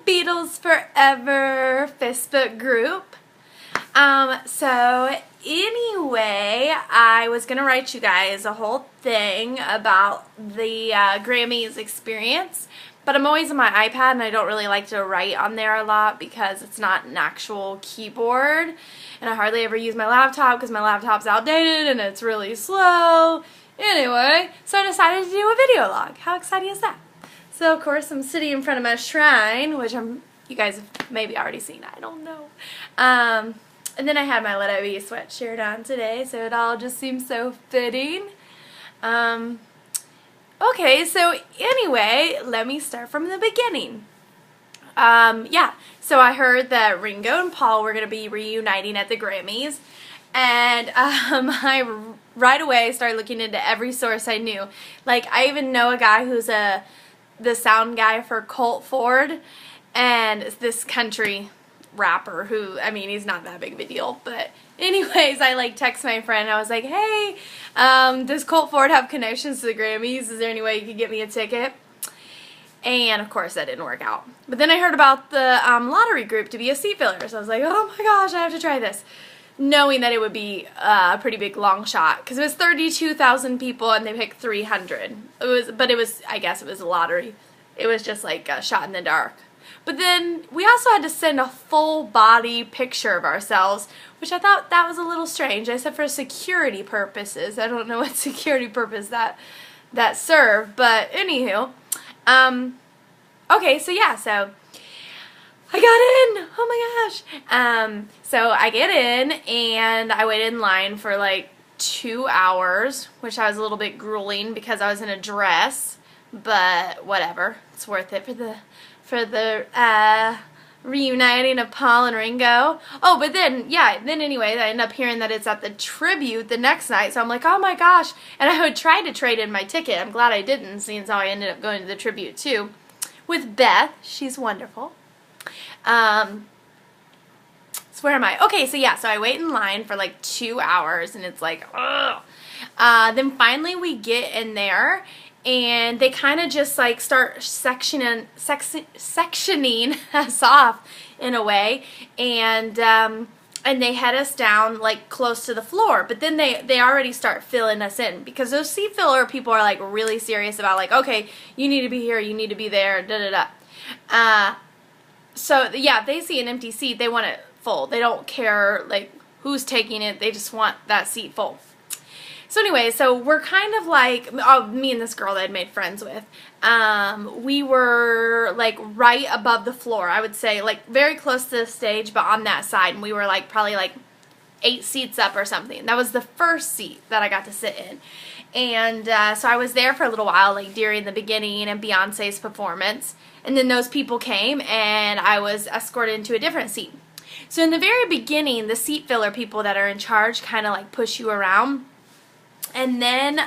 Beatles Forever Facebook group. So anyway, I was going to write you guys a whole thing about the Grammys experience, but I'm always on my iPad and I don't really like to write on there a lot because it's not an actual keyboard, and I hardly ever use my laptop because my laptop's outdated and it's really slow. Anyway, so I decided to do a video log. How exciting is that? So of course I'm sitting in front of my shrine, which you guys have maybe already seen, I don't know. And then I had my Let It Be sweatshirt on today, so it all just seems so fitting. Okay, so anyway, let me start from the beginning. Yeah, so I heard that Ringo and Paul were going to be reuniting at the Grammys, and I right away started looking into every source I knew. Like, I even know a guy who's the sound guy for Colt Ford, and this country rapper who, I mean, he's not that big of a deal, but anyways, I like text my friend. I was like, hey, does Colt Ford have connections to the Grammys? Is there any way you could get me a ticket? And of course that didn't work out. But then I heard about the lottery group to be a seat filler, so I was like, oh my gosh, I have to try this, knowing that it would be a pretty big long shot because it was 32,000 people and they picked 300. I guess it was a lottery. It was just like a shot in the dark. But then we also had to send a full body picture of ourselves, which I thought that was a little strange. I said for security purposes. I don't know what security purpose that served, but anywho. Okay, so yeah, so I got in. Oh my gosh. So I get in and I waited in line for like 2 hours, which I was a little bit grueling because I was in a dress, but whatever. It's worth it for the reuniting of Paul and Ringo. Oh, but then, yeah, anyway, I ended up hearing that it's at the Tribute the next night, so I'm like, oh my gosh, and I would try to trade in my ticket. I'm glad I didn't, seeing as how I ended up going to the Tribute too, with Beth. She's wonderful. So where am I? Okay, so yeah, so I wait in line for like 2 hours, and it's like, ugh. Then finally we get in there, and they kind of just like start sectioning us off in a way, and they head us down like close to the floor. But then they already start filling us in because those seat filler people are like really serious about like, okay, you need to be here, you need to be there, da da da. So yeah, if they see an empty seat, they want it full. They don't care like who's taking it. They just want that seat full. So anyway, so we're kind of like, me and this girl that I'd made friends with, we were like right above the floor, I would say, like very close to the stage, but on that side, and we were like probably like 8 seats up or something. That was the first seat that I got to sit in. And so I was there for a little while, like during the beginning and Beyonce's performance, and then those people came and I was escorted into a different seat. So in the very beginning, the seat filler people that are in charge kind of like push you around. And then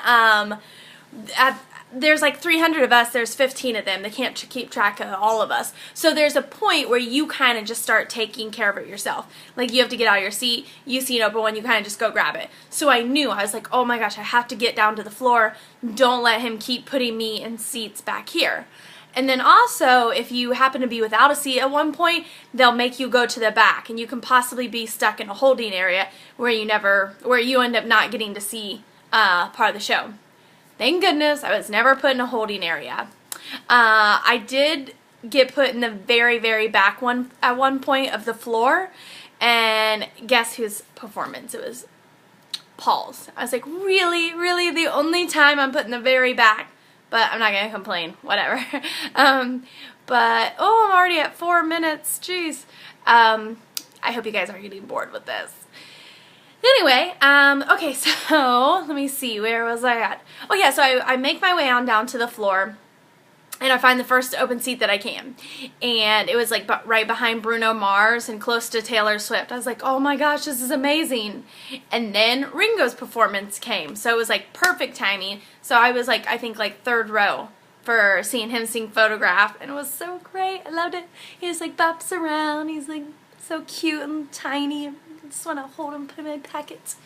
there's like 300 of us, there's 15 of them. They can't keep track of all of us. So there's a point where you kind of just start taking care of it yourself. Like you have to get out of your seat, you see an open one, you kind of just go grab it. So I was like, oh my gosh, I have to get down to the floor. Don't let him keep putting me in seats back here. And then also, if you happen to be without a seat at one point, they'll make you go to the back, and you can possibly be stuck in a holding area where you end up not getting to see part of the show. Thank goodness I was never put in a holding area. I did get put in the very, very back one at one point of the floor, and guess whose performance? It was Paul's. I was like, really, really, the only time I'm put in the very back? But I'm not gonna complain. Whatever. But oh, I'm already at 4 minutes. Jeez. I hope you guys aren't getting bored with this. Anyway, okay, so let me see, where was I at? Oh yeah, so I make my way on down to the floor, and I find the first open seat that I can, and it was like right behind Bruno Mars and close to Taylor Swift. I was like, oh my gosh, this is amazing. And then Ringo's performance came, so it was like perfect timing. So I was like, I think like 3rd row for seeing him sing Photograph, and it was so great. I loved it. He just like bops around, he's like so cute and tiny. I just want to hold him, put him in my pockets.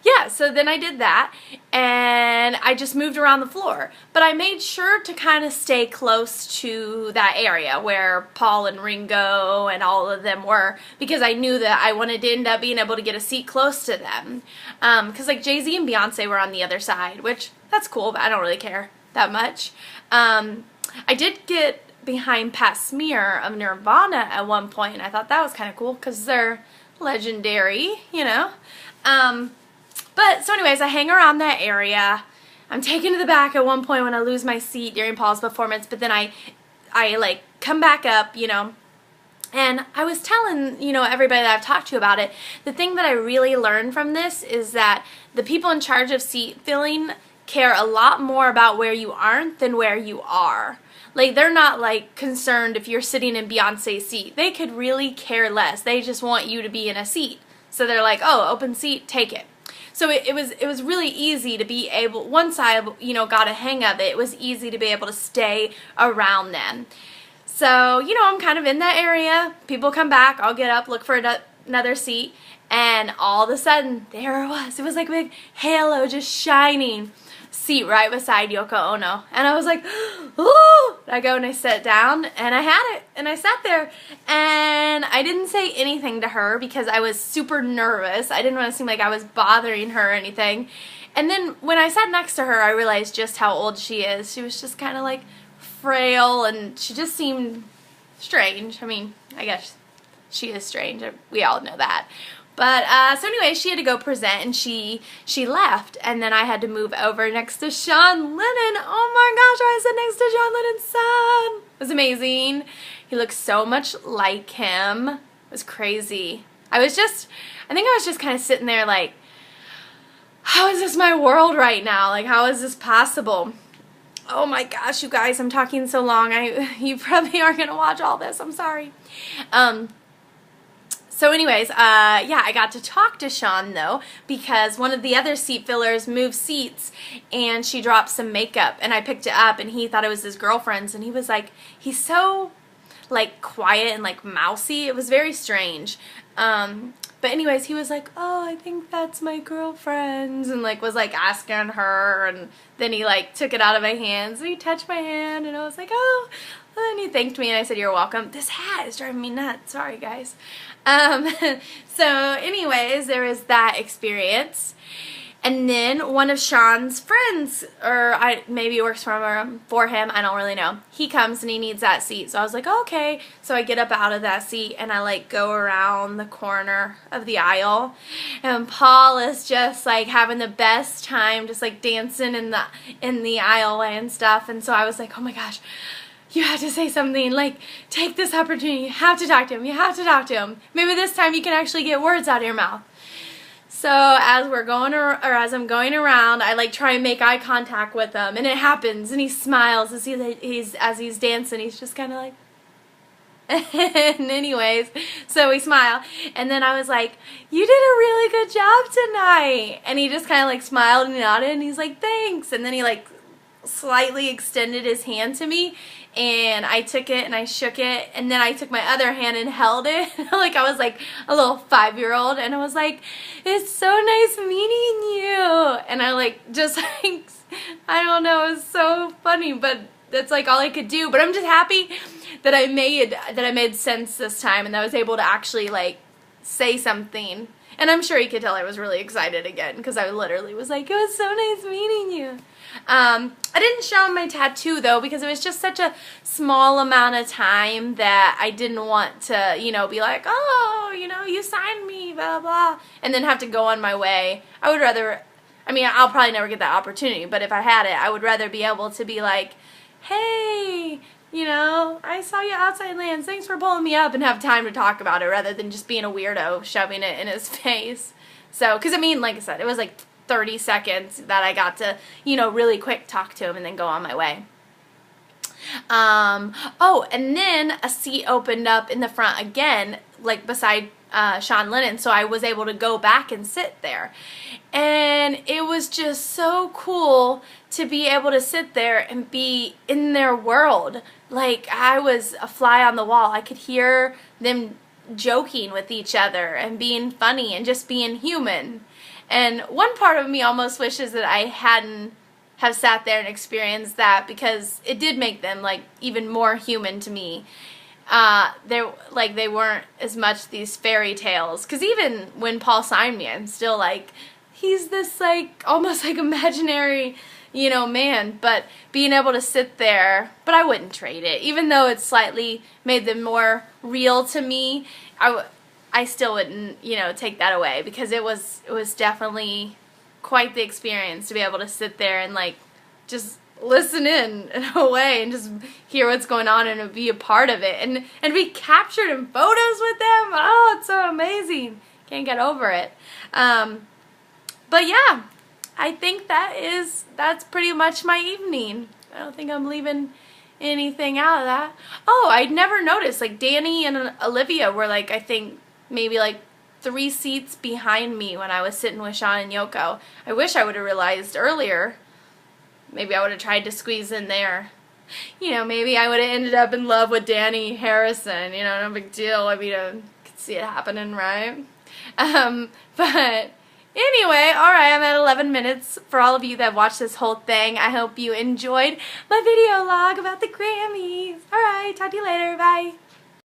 yeah, so then I did that, and I just moved around the floor. But I made sure to kind of stay close to that area where Paul and Ringo and all of them were, because I knew that I wanted to end up being able to get a seat close to them. Because like Jay-Z and Beyonce were on the other side, which that's cool, but I don't really care that much. I did get behind Pat Smear of Nirvana at one point, and I thought that was kind of cool because they're legendary, you know. But so anyways, I hang around that area. I'm taken to the back at one point when I lose my seat during Paul's performance, but then I like come back up, you know. And I was telling, you know, everybody that I've talked to about it, the thing that I really learned from this is that the people in charge of seat filling care a lot more about where you aren't than where you are. Like, they're not, like, concerned if you're sitting in Beyonce's seat. They could really care less. They just want you to be in a seat. So they're like, oh, open seat, take it. So it was really easy to be able, once I, you know, got a hang of it, it was easy to be able to stay around them. So, you know, I'm kind of in that area. People come back, I'll get up, look for another seat, and all of a sudden, there it was. It was like a big halo just shining. Seat right beside Yoko Ono. And I was like, ooh! I go and I sit down, and I had it, and I sat there, and I didn't say anything to her because I was super nervous. I didn't want to seem like I was bothering her or anything. And then when I sat next to her, I realized just how old she is. She was just kind of like frail, and she just seemed strange. I mean, I guess she is strange. We all know that. But, so anyway, she had to go present, and she left, and then I had to move over next to Sean Lennon. Oh my gosh, I sat next to Sean Lennon's son. It was amazing. He looked so much like him. It was crazy. I think I was just kind of sitting there like, how is this my world right now? Like, how is this possible? Oh my gosh, you guys, I'm talking so long. You probably aren't going to watch all this. I'm sorry. So anyways, yeah, I got to talk to Sean, though, because one of the other seat fillers moved seats, and she dropped some makeup, and I picked it up, and he thought it was his girlfriend's, and he was like, he's so, like, quiet and, like, mousy. It was very strange. But anyways, he was like, oh, I think that's my girlfriend's, and, like, was, like, asking her, and then he, like, took it out of my hands, and he touched my hand, and I was like, oh, and he thanked me, and I said, you're welcome. This hat is driving me nuts. Sorry, guys. So anyways, there was that experience. And then one of Sean's friends, or maybe it works for him, I don't really know. He comes and he needs that seat. So I was like, oh, okay. So I get up out of that seat and I like go around the corner of the aisle. And Paul is just like having the best time, just like dancing in the aisleway and stuff. And so I was like, oh my gosh, you have to say something, like, take this opportunity, you have to talk to him, you have to talk to him. Maybe this time you can actually get words out of your mouth. So as I'm going around, I like try and make eye contact with him, and it happens, and he smiles as he's dancing. He's just kind of like, and anyways, so we smile, and then I was like, you did a really good job tonight, and he just kind of like smiled and nodded, and he's like, thanks, and then he like slightly extended his hand to me, and I took it and I shook it, and then I took my other hand and held it like I was like a little 5-year-old, and I was like, it's so nice meeting you, and I like just like, I don't know, it was so funny, but that's like all I could do. But I'm just happy that I made sense this time, and that I was able to actually like say something. And I'm sure he could tell I was really excited again, because I literally was like, it was so nice meeting you. I didn't show him my tattoo, though, because it was just such a small amount of time that I didn't want to, you know, be like, oh, you know, you signed me, blah, blah, and then have to go on my way. I would rather, I mean, I'll probably never get that opportunity, but if I had it, I would rather be able to be like, hey, you know, I saw you outside lands, thanks for pulling me up, and have time to talk about it rather than just being a weirdo shoving it in his face. So, because I mean, like I said, it was like 30 seconds that I got to, you know, really quick talk to him and then go on my way. Oh, and then a seat opened up in the front again, like beside Sean Lennon, so I was able to go back and sit there. And it was just so cool to be able to sit there and be in their world. Like, I was a fly on the wall. I could hear them joking with each other and being funny and just being human. And one part of me almost wishes that I hadn't have sat there and experienced that, because it did make them like even more human to me. They weren't as much these fairy tales, because even when Paul signed me, I'm still like, he's this like almost like imaginary, you know, man. But being able to sit there, but I wouldn't trade it, even though it slightly made them more real to me. I still wouldn't, you know, take that away, because it was definitely quite the experience to be able to sit there and like just listen in a way and just hear what's going on and be a part of it and be captured in photos with them. Oh, it's so amazing. Can't get over it. But yeah, I think that's pretty much my evening. I don't think I'm leaving anything out of that. Oh, I'd never noticed, like Danny and Olivia were like, I think maybe like 3 seats behind me when I was sitting with Sean and Yoko. I wish I would have realized earlier. Maybe I would have tried to squeeze in there. You know, maybe I would have ended up in love with Danny Harrison. You know, no big deal. I mean, I could see it happening, right? But anyway, alright, I'm at 11 minutes. For all of you that watched this whole thing, I hope you enjoyed my video log about the Grammys. Alright, talk to you later. Bye.